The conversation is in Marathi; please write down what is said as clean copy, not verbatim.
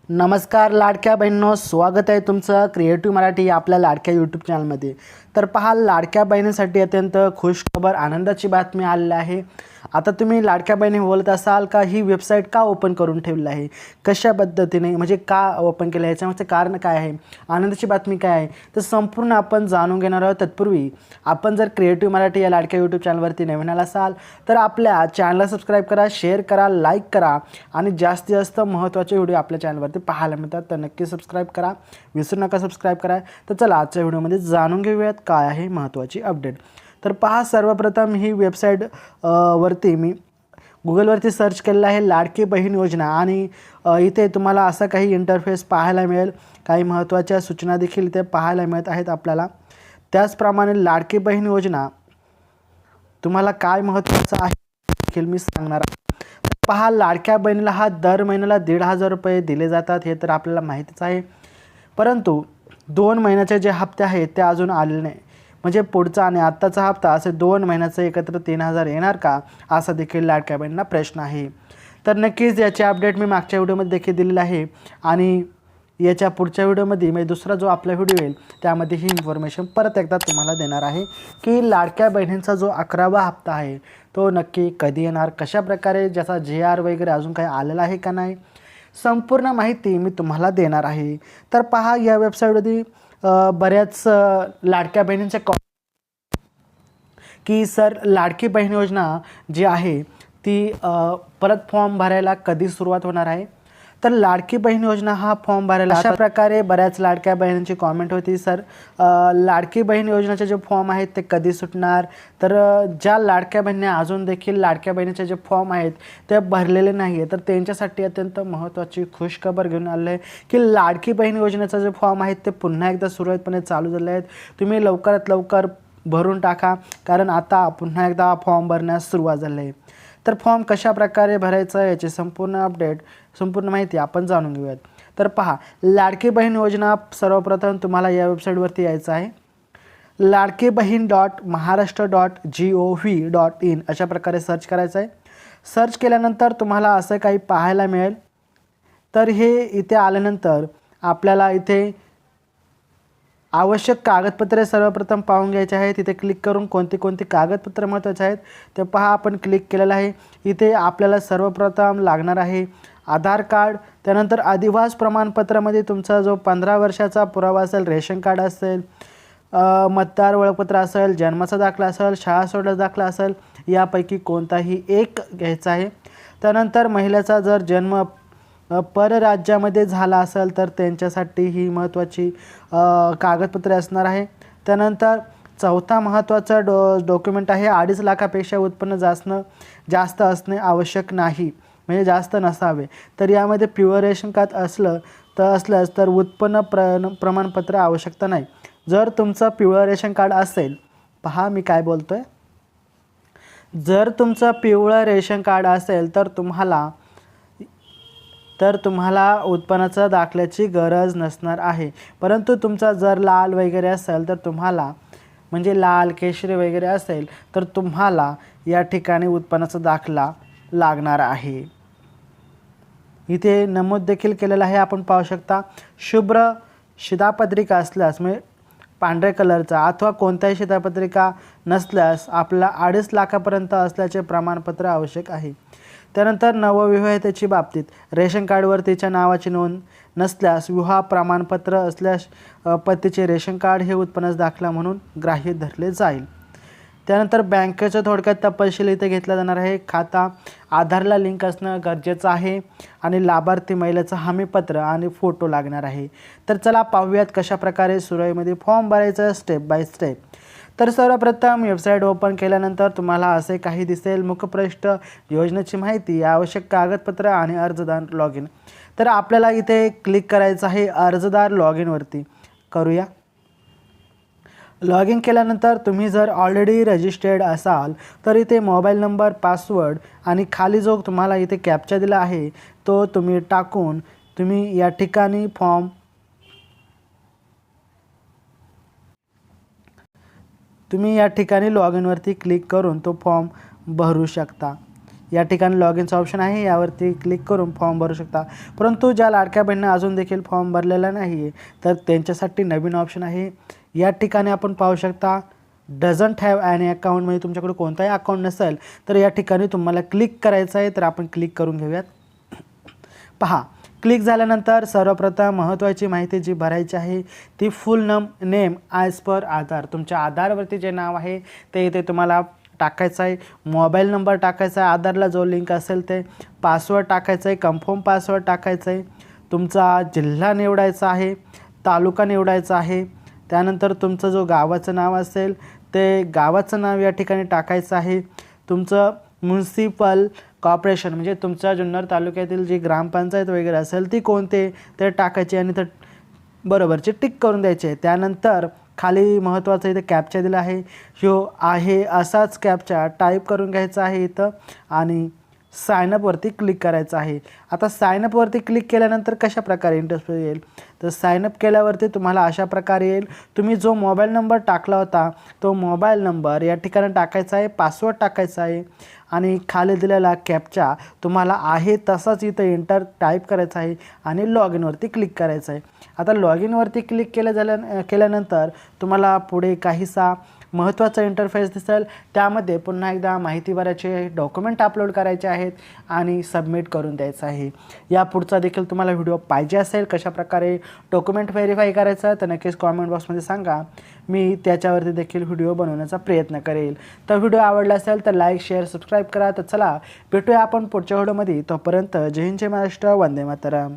नमस्कार लाडक्या बहिणींनो, स्वागत आहे तुमचं क्रिएटिव्ह मराठी या आपल्या लाडक्या यूट्यूब चॅनलमध्ये। तर पहा, लाडक्या बहिणींसाठी अत्यंत खुश खबर, आनंदाची बातमी आलेली आहे। आता तुम्ही लाडक्या बहिणी बोलत असाल का ही वेबसाईट का ओपन करून ठेवली आहे, कशा पद्धतीने म्हणजे का ओपन केलं, याच्यामागचे कारण काय आहे, आनंदाची बातमी काय आहे, तर संपूर्ण आपण जाणून घेणार आहोत। तत्पूर्वी आपण जर क्रिएटिव्ह मराठी या लाडक्या यूट्यूब चॅनलवरती नवीन आला असाल तर आपल्या चॅनलला सबस्क्राईब करा, शेअर करा, लाईक करा आणि जास्तीत जास्त महत्त्वाचे व्हिडिओ आपल्या चॅनलवरती पाहायला मिळतात, तर नक्की सबस्क्राईब करा, विसरू नका सबस्क्राईब करा। तर चला आजच्या व्हिडिओमध्ये जाणून घेऊयात काय आहे महत्त्वाची अपडेट। तर पहा, सर्वप्रथम ही वेबसाईट वरती मी गुगलवरती सर्च केलेलं आहे लाडकी बहीण योजना, आणि इथे तुम्हाला असा काही इंटरफेस पाहायला मिळेल, काही महत्त्वाच्या सूचना देखील इथे पाहायला मिळत आहेत आपल्याला। त्याचप्रमाणे लाडकी बहीण योजना तुम्हाला काय महत्त्वाचं आहे देखील मी सांगणार आहे। पहा, लाडक्या बहिणीला हा दर महिन्याला 1,500 रुपये दिले जातात, हे तर आपल्याला माहितीच आहे। परंतु 2 महिन्याचे जे हप्ते आहेत ते अजून आलेले नाही, म्हणजे पुढचा आणि आत्ताचा हप्ता असे 2 महिन्याचे एकत्र 3,000 येणार का, असा देखील लाडक्या बहिणींना प्रश्न आहे। तर नक्कीच याचे अपडेट मी मागच्या व्हिडिओमध्ये देखील दिलेलं आहे, आणि याच्या पुढच्या व्हिडिओमध्ये म्हणजे दुसरा जो आपला व्हिडिओ येईल त्यामध्ये ही इन्फॉर्मेशन परत एकदा तुम्हाला देणार आहे की लाडक्या बहिणींचा जो 11वा हप्ता आहे तो नक्की कधी येणार, कशा प्रकारे, ज्याचा JR वगैरे अजून काही आलेला आहे का नाही, संपूर्ण माहिती मी तुम्हाला देणार आहे। तर पहा, या वेबसाईटवरती बऱ्याच लाडक्या बहिणींचे की सर लाडकी बहीण योजना जी आहे ती परत फॉर्म भरायला कधी सुरुवात होणार आहे। तर लाडकी बहीण योजना हा फॉर्म भरायला अशा प्रकारे बऱ्याच लाडक्या बहिणींची कॉमेंट होती, सर लाडकी बहीण योजनेचे जे फॉर्म आहेत ते कधी सुटणार। तर ज्या लाडक्या बहिणी अजून देखील लाडक्या बहिणीचे जे फॉर्म आहेत ते भरलेले नाही आहे, तर त्यांच्यासाठी अत्यंत महत्त्वाची खुशखबर घेऊन आले आहे की लाडकी बहीण योजनेचा जे फॉर्म आहेत ते पुन्हा एकदा सुरळीतपणे चालू झाले आहेत। तुम्ही लवकरात लवकर भरून टाका, कारण आता पुन्हा एकदा फॉर्म भरण्यास सुरुवात झाली आहे। तर फॉर्म कशा प्रकारे भरायचं याची संपूर्ण अपडेट, संपूर्ण माहिती आपण जाणून घेऊयात। तर पहा, लाडकी बहीण योजना सर्वप्रथम तुम्हाला या वेबसाईटवरती यायचं आहे, ladki-bahin.maharashtra.gov.in अशा प्रकारे सर्च करायचं आहे। सर्च केल्यानंतर तुम्हाला असं काही पाहायला मिळेल। तर हे इथे आल्यानंतर आपल्याला इथे आवश्यक कागदपत्रे सर्वप्रथम पाहून घ्यायचे आहेत। तिथे क्लिक करून कोणती कोणती कागदपत्रे महत्त्वाचे आहेत ते पहा, आपण क्लिक केलेलं आहे। इथे आपल्याला सर्वप्रथम लागणार आहे आधार कार्ड, त्यानंतर अधिवास प्रमाणपत्रामध्ये तुमचा जो 15 वर्षाचा पुरावा असेल, रेशन कार्ड असेल, मतदार ओळखपत्र असेल, जन्माचा दाखला असेल, शाळा सोडल्याचा दाखला असेल, यापैकी कोणताही एक घ्यायचा आहे। त्यानंतर महिलेचा जर जन्म परराज्यामध्ये झाला असेल तर त्यांच्यासाठी ही महत्त्वाची कागदपत्रे असणार आहे। त्यानंतर चौथा महत्त्वाचा डॉक्युमेंट आहे 2.5 लाखापेक्षा उत्पन्न जास्त असणे आवश्यक नाही, म्हणजे जास्त नसावे। तर यामध्ये प्युअर रेशन कार्ड असल्यास तर उत्पन्न प्रमाणपत्र आवश्यकता नाही। जर तुमचं प्युअर रेशन कार्ड असेल, पहा मी काय बोलतोय, जर तुमचं पिवळं रेशन कार्ड असेल तर तुम्हाला उत्पन्नाच्या दाखल्याची गरज नसणार आहे। परंतु तुमचा जर लाल वगैरे असेल तर तुम्हाला, म्हणजे लाल केशरी वगैरे असेल तर तुम्हाला या ठिकाणी उत्पन्नाचा दाखला लागणार आहे। इथे नमूद देखील केलेलं आहे, आपण पाहू शकता। शुभ्र शिधापत्रिका असल्यास, म्हणजे पांढऱ्या कलरचा, अथवा कोणताही शिधापत्रिका नसल्यास आपल्याला 2.5 लाखापर्यंत असल्याचे प्रमाणपत्र आवश्यक आहे। त्यानंतर नवविवाहितेची बाबतीत रेशन कार्डवर तिच्या नावाची नोंद नसल्यास, विवाह प्रमाणपत्र असल्यास पतीचे रेशन कार्ड हे उत्पन्नाचा दाखला म्हणून ग्राह्य धरले जाईल। त्यानंतर बँकेचं थोडक्यात तपशील इथे घेतला जाणार आहे। खाता आधारला लिंक असणं गरजेचं आहे, आणि लाभार्थी महिलेचं हमीपत्र आणि फोटो लागणार आहे। तर चला पाहूयात कशा प्रकारे सुरळीतमध्ये फॉर्म भरायचं स्टेप बाय स्टेप। तर सर्वप्रथम वेबसाईट ओपन केल्यानंतर तुम्हाला असे काही दिसेल, मुखपृष्ठ, योजनेची माहिती, आवश्यक कागदपत्र आणि अर्जदार लॉग इन। तर आपल्याला इथे क्लिक करायचं आहे अर्जदार लॉग इनवरती, करूया। लॉग इन केल्यानंतर तुम्ही जर ऑलरेडी रजिस्टर्ड असाल तर इथे मोबाईल नंबर, पासवर्ड आणि खाली जो तुम्हाला इथे कॅप्चा दिला आहे तो तुम्ही टाकून तुम्ही या ठिकाणी लॉग इनवरती क्लिक करून तो फॉर्म भरू शकता। या ठिकाणी लॉग इनचा ऑप्शन आहे, यावरती क्लिक करून फॉर्म भरू शकता. परंतु ज्या लाडक्या बहिणींना अजून देखील फॉर्म भरलेला नाही आहे तर त्यांच्यासाठी नवीन ऑप्शन आहे. या ठिकाणी आपण पाहू शकता डझंट हॅव ॲनी अकाउंट, म्हणजे तुमच्याकडे कोणताही अकाउंट नसेल तर या ठिकाणी तुम्हाला क्लिक करायचं आहे. तर आपण क्लिक करून घेऊयात. पहा, क्लिक झाल्यानंतर सर्वप्रथम महत्त्वाची माहिती जी भरायची आहे ती फुल नेम ॲज पर आधार. तुमच्या आधारवरती जे नाव आहे ते इथे तुम्हाला टाकायचं आहे. मोबाईल नंबर टाकायचा आहे, आधारला जो लिंक असेल ते. पासवर्ड टाकायचं आहे, कन्फर्म पासवर्ड टाकायचं आहे. तुमचा जिल्हा निवडायचा आहे, तालुका निवडायचा आहे. त्यानंतर तुमचं जो गावाचं नाव असेल ते गावाचं नाव या ठिकाणी टाकायचं आहे. तुमचं म्युन्सिपल कॉर्पोरेशन म्हणजे तुमच्या जुन्नर तालुक्यातील जी ग्रामपंचायत वगैरे असेल ती कोणते ते टाकायची आणि तर बरोबरचे टिक करून द्यायचे. त्यानंतर खाली महत्त्वाचं इथे कॅप्चा दिला आहे, ह्यो आहे असाच कॅप्चा टाईप करून घ्यायचा आहे इथं आणि सायनअपवरती क्लिक करायचं आहे. आता सायनअपवरती क्लिक केल्यानंतर कशा प्रकारे इंटरफेस येईल तर सायनअप केल्यावरती तुम्हाला अशा प्रकारे येईल. तुम्ही जो मोबाईल नंबर टाकला होता तो मोबाईल नंबर या ठिकाणी टाकायचा आहे, पासवर्ड टाकायचा आहे आणि खाली दिलेला कॅप्चा तुम्हाला आहे तसाच इथं एंटर टाईप करायचा आहे आणि लॉग इनवरती क्लिक करायचं आहे. आता लॉग इनवरती क्लिक केल्यानंतर तुम्हाला पुढे काहीसा महत्त्वाचा इंटरफेस दिसेल. त्यामध्ये पुन्हा एकदा माहिती भरायचे, डॉक्युमेंट अपलोड करायचे आहेत आणि सबमिट करून द्यायचं आहे. या पुढचा देखील तुम्हाला व्हिडिओ पाहिजे असेल कशाप्रकारे डॉक्युमेंट व्हेरीफाय करायचं तर नक्कीच कॉमेंट बॉक्समध्ये सांगा, मी त्याच्यावरती देखील व्हिडिओ बनवण्याचा प्रयत्न करेल. तर व्हिडिओ आवडला असेल तर लाईक शेअर सबस्क्राईब करा. तर चला भेटूया आपण पुढच्या व्हिडिओमध्ये. तोपर्यंत जय हिंद जय महाराष्ट्र, वंदे मातरम.